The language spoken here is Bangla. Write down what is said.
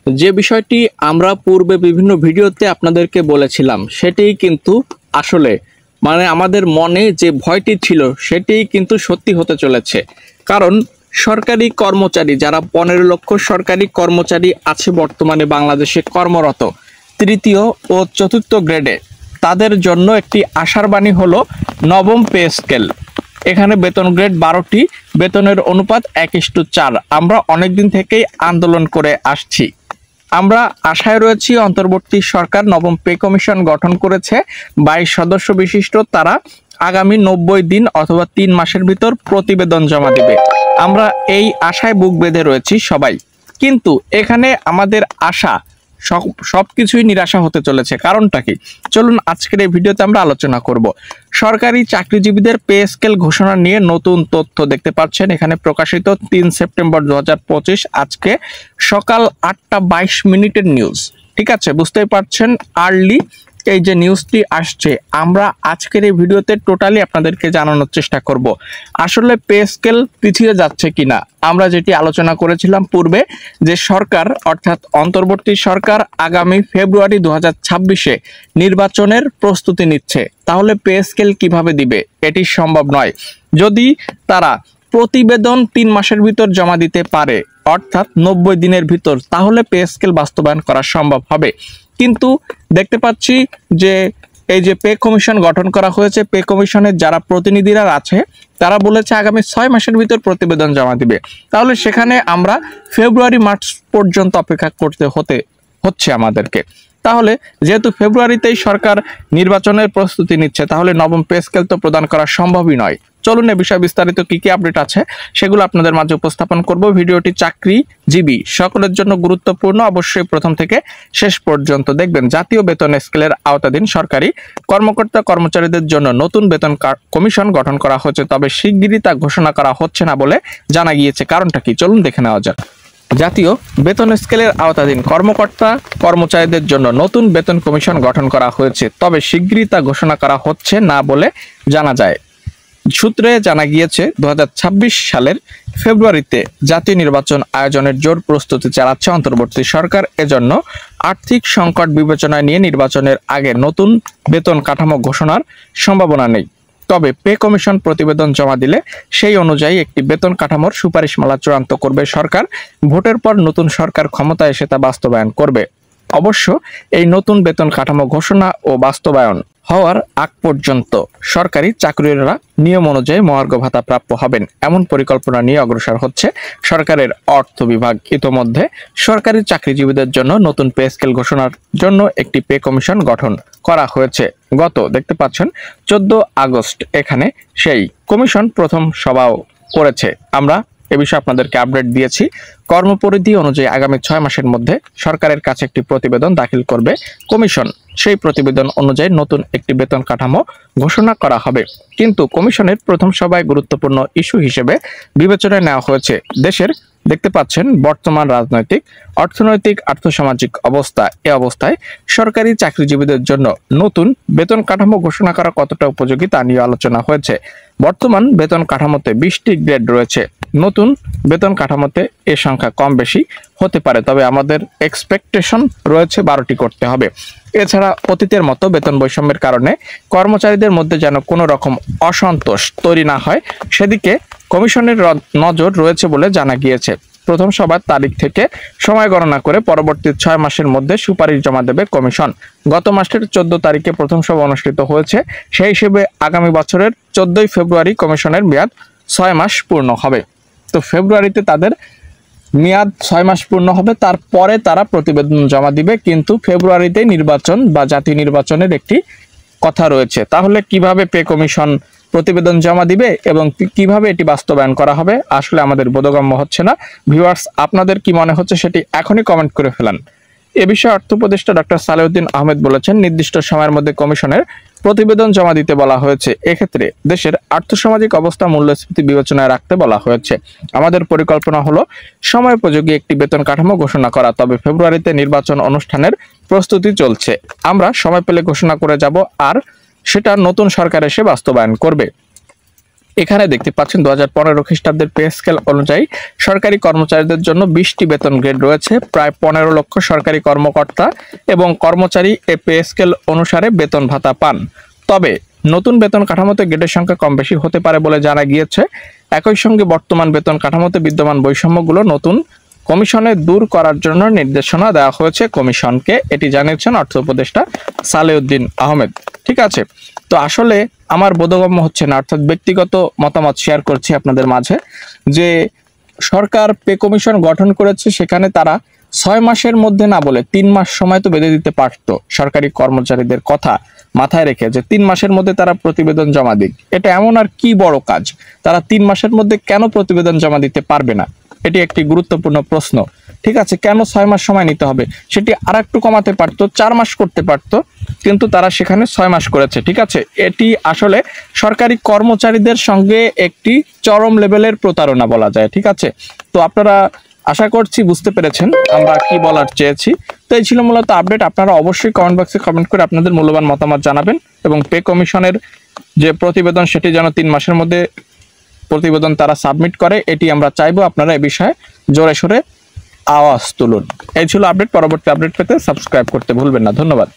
যে বিষয়টি আমরা পূর্বে বিভিন্ন ভিডিওতে আপনাদেরকে বলেছিলাম সেটিই কিন্তু আসলে আমাদের মনে যে ভয়টি ছিল সেটিই কিন্তু সত্যি হতে চলেছে। কারণ সরকারি কর্মচারী যারা 15 লক্ষ সরকারি কর্মচারী আছে বর্তমানে বাংলাদেশে কর্মরত তৃতীয় ও চতুর্থ গ্রেডে, তাদের জন্য একটি আশার বাণী হলো নবম পে স্কেল। এখানে বেতন গ্রেড 12টি, বেতনের অনুপাত 1:4। আমরা অনেকদিন থেকেই আন্দোলন করে আসছি। আমরা আশায় রয়েছি অন্তর্বর্তী সরকার নবম পে কমিশন গঠন করেছে 22 সদস্য বিশিষ্ট। তারা আগামী 90 দিন অথবা 3 মাসের ভিতর প্রতিবেদন জমা দিবে। আমরা এই আশায় বুক বেঁধে রয়েছি সবাই, কিন্তু এখানে আমাদের আশা সবকিছুই নিরাশা হতে চলেছে। কারণটা কি? চলুন আজকের এই ভিডিওতে আমরা আলোচনা করব। সরকারি চাকরিজীবীদের পে স্কেল ঘোষণা নিয়ে নতুন তথ্য দেখতে পাচ্ছেন এখানে প্রকাশিত 3 সেপ্টেম্বর 2025, আজকে সকাল 8টা 22 মিনিটের নিউজ। ঠিক আছে, বুঝতেই পারছেন আর্লি এই যে নিউজটি আসছে। আমরা আজকের এই ভিডিওতে টোটালি আপনাদেরকে জানানোর চেষ্টা করব আসলে পে স্কেল পিছিয়ে যাচ্ছে কিনা। আমরা যেটি আলোচনা করেছিলাম পূর্বে যে সরকার অর্থাৎ অন্তর্বর্তী সরকার আগামী ফেব্রুয়ারি 2026-এ নির্বাচনের প্রস্তুতি নিচ্ছে, তাহলে পে স্কেল কিভাবে দিবে? এটি সম্ভব নয়। যদি তারা প্রতিবেদন 3 মাসের ভিতর জমা দিতে পারে অর্থাৎ 90 দিনের ভিতর, তাহলে পে স্কেল বাস্তবায়ন করা সম্ভব হবে। কিন্তু দেখতে পাচ্ছি যে এই যে পে কমিশন গঠন করা হয়েছে, পে কমিশনের যারা প্রতিনিধিরা আছে তারা বলেছে আগামী 6 মাসের ভিতর প্রতিবেদন জমা দিবে। তাহলে সেখানে আমরা ফেব্রুয়ারি মার্চ পর্যন্ত অপেক্ষা করতে হচ্ছে আমাদেরকে। তাহলে যেহেতু ফেব্রুয়ারিতেই সরকার নির্বাচনের প্রস্তুতি নিচ্ছে, তাহলে নবম পে স্কেল তো প্রদান করা সম্ভবই নয়। চলুন এ বিষয়ে বিস্তারিত কি কি আপডেট আছে সেগুলো আপনাদের মাঝে উপস্থাপন করব। ভিডিওটি চাকরিজীবী সকলের জন্য গুরুত্বপূর্ণ, অবশ্যই প্রথম থেকে শেষ পর্যন্ত দেখবেন। জাতীয় বেতন স্কেলের আওতাধীন সরকারি কর্মকর্তা কর্মচারীদের জন্য নতুন বেতন কমিশন গঠন করা হচ্ছে, তবে শিগগিরই তা ঘোষণা করা হচ্ছে না বলে জানা গিয়েছে। কারণটা কি? চলুন দেখে নেওয়া যাক। জাতীয় বেতন স্কেলের আওতাধীন কর্মকর্তা কর্মচারীদের জন্য নতুন বেতন কমিশন গঠন করা হয়েছে, তবে শিগগিরই তা ঘোষণা করা হচ্ছে না বলে জানা যায়। সূত্রে জানা গিয়েছে 2026 সালের ফেব্রুয়ারিতে জাতীয় নির্বাচন আয়োজনের জোর প্রস্তুতি চালাচ্ছে অন্তর্বর্তী সরকার। এজন্য আর্থিক সংকট বিবেচনায় নিয়ে নির্বাচনের আগে নতুন বেতন কাঠামো ঘোষণার সম্ভাবনা নেই। তবে পে কমিশন প্রতিবেদন জমা দিলে সেই অনুযায়ী একটি বেতন কাঠামোর সুপারিশমালা চূড়ান্ত করবে সরকার। ভোটের পর নতুন সরকার ক্ষমতায় এসে তা বাস্তবায়ন করবে। অবশ্য এই নতুন বেতন কাঠামো ঘোষণা ও বাস্তবায়ন হওয়ার আগ পর্যন্ত সরকারি চাকরিরা নিয়ম অনুযায়ী মহার্ঘ ভাতা প্রাপ্য হবেন, এমন পরিকল্পনা নিয়ে অগ্রসর হচ্ছে সরকারের অর্থ বিভাগ। ইতোমধ্যে সরকারি চাকরিজীবীদের জন্য নতুন পে স্কেল ঘোষণার জন্য একটি পে কমিশন গঠন করা হয়েছে। গত দেখতে পাচ্ছেন 14 আগস্ট এখানে সেই কমিশন প্রথম সভাও করেছে। আমরা এ বিষয়ে আপনাদেরকে আপডেট দিয়েছি। কর্মপরিধি অনুযায়ী আগামী 6 মাসের মধ্যে সরকারের কাছে একটি প্রতিবেদন দাখিল করবে কমিশন। সেই প্রতিবেদন অনুযায়ী নতুন একটি বেতন কাঠামো ঘোষণা করা হবে। কিন্তু কমিশনের প্রথম সভায় গুরুত্বপূর্ণ ইস্যু হিসেবে বিবেচনায় নেওয়া হয়েছে দেশের দেখতে পাচ্ছেন বর্তমান রাজনৈতিক, অর্থনৈতিক, আর্থসামাজিক অবস্থা। এ অবস্থায় সরকারি চাকরিজীবীদের জন্য নতুন বেতন কাঠামো ঘোষণা করা কতটা উপযোগী তা নিয়ে আলোচনা হয়েছে। বর্তমান বেতন কাঠামোতে 20টি গ্রেড রয়েছে। নতুন বেতন কাঠামোতে এ সংখ্যা কম বেশি হতে পারে, তবে আমাদের এক্সপেকটেশন রয়েছে 12টি করতে হবে। এছাড়া অতীতের মতো বেতন বৈষম্যের কারণে কর্মচারীদের মধ্যে যেন কোনো রকম অসন্তোষ তৈরি না হয় সেদিকে কমিশনের নজর রয়েছে বলে জানা গিয়েছে। প্রথম সভার তারিখ থেকে সময় গণনা করে পরবর্তী 6 মাসের মধ্যে সুপারিশ জমা দেবে কমিশন। গত মাসের 14 তারিখে প্রথম সভা অনুষ্ঠিত হয়েছে। সেই হিসেবে আগামী বছরের 14 ফেব্রুয়ারি কমিশনের মেয়াদ 6 মাস পূর্ণ হবে। তো ফেব্রুয়ারিতে তাদের মেয়াদ 6 মাস পূর্ণ হবে, তারপরে তারা প্রতিবেদন জমা দিবে। কিন্তু ফেব্রুয়ারিতে নির্বাচন বা জাতীয় নির্বাচনের একটি কথা রয়েছে। তাহলে কিভাবে পে কমিশন প্রতিবেদন জমা দিবে এবং কিভাবে এটি বাস্তবায়ন করা হবে আসলে আমাদের বোধগম্য হচ্ছে না। ভিউয়ার্স, আপনাদের কি মনে হচ্ছে সেটি এখনই কমেন্ট করে ফেলান। এ বিষয়ে অর্থ উপদেষ্টা ডক্টর সালেউদ্দিন আহমেদ বলেছেন, নির্দিষ্ট সময়ের মধ্যে কমিশনের প্রতিবেদন জমা দিতে বলা হয়েছে। এক্ষেত্রে দেশের আর্থসামাজিক অবস্থা মূল্যস্ফীতি বিবেচনায় রাখতে বলা হয়েছে। আমাদের পরিকল্পনা হলো সময়োপযোগী একটি বেতন কাঠামো ঘোষণা করা, তবে ফেব্রুয়ারিতে নির্বাচন অনুষ্ঠানের প্রস্তুতি চলছে। আমরা সময় পেলে ঘোষণা করে যাব, আর সেটা নতুন সরকার এসে বাস্তবায়ন করবে। এখানে দেখতে পাচ্ছেন 2015 খ্রিস্টাব্দের পে স্কেল অনুযায়ী সরকারি কর্মচারীদের জন্য 20টি বেতন গ্রেড রয়েছে। প্রায় 15 লক্ষ সরকারি কর্মকর্তা এবং কর্মচারী এই পে স্কেল অনুসারে বেতন ভাতা পান। তবে নতুন বেতন কাঠামোতে গ্রেডের সংখ্যা কম বেশি হতে পারে বলে জানা গিয়েছে। একই সঙ্গে বর্তমান বেতন কাঠামোতে বিদ্যমান বৈষম্যগুলো নতুন কমিশনে দূর করার জন্য নির্দেশনা দেওয়া হয়েছে কমিশনকে, এটি জানিয়েছেন অর্থ উপদেষ্টা সালেউদ্দিন আহমেদ। ঠিক আছে, তো আসলে আমার বোধগম্য হচ্ছে না, অর্থাৎ ব্যক্তিগত মতামত শেয়ার করছি আপনাদের মাঝে, যে সরকার পে কমিশন গঠন করেছে, সেখানে তারা 6 মাসের মধ্যে না বলে 3 মাস সময় তো বেঁধে দিতে পারতো। সরকারি কর্মচারীদের কথা মাথায় রেখে যে 3 মাসের মধ্যে তারা প্রতিবেদন জমা দিক, এটা এমন আর কি বড় কাজ? তারা 3 মাসের মধ্যে কেন প্রতিবেদন জমা দিতে পারবে না? এটি একটি গুরুত্বপূর্ণ প্রশ্ন। ঠিক আছে, কেন 6 মাস সময় নিতে হবে? সেটি আর একটু কমাতে পারতো, 4 মাস করতে পারতো, কিন্তু তারা সেখানে 6 মাস করেছে। ঠিক আছে, এটি আসলে সরকারি কর্মচারীদের সঙ্গে একটি চরম লেভেলের প্রতারণা বলা যায়। ঠিক আছে, তো আপনারা আশা করছি বুঝতে পেরেছেন আমরা কি বলার চেয়েছি। তো এই ছিল মূলত আপডেট। আপনারা অবশ্যই কমেন্ট বক্সে কমেন্ট করে আপনাদের মূল্যবান মতামত জানাবেন এবং পে কমিশনের যে প্রতিবেদন সেটি যেন 3 মাসের মধ্যে প্রতিবেদন তারা সাবমিট করে, এটি আমরা চাইবো। আপনারা এই বিষয়ে জোরে সোরে আওয়াজ তুলুন। এই ছিল আপডেট। পরবর্তী আপডেট পেতে সাবস্ক্রাইব করতে ভুলবেন না। ধন্যবাদ।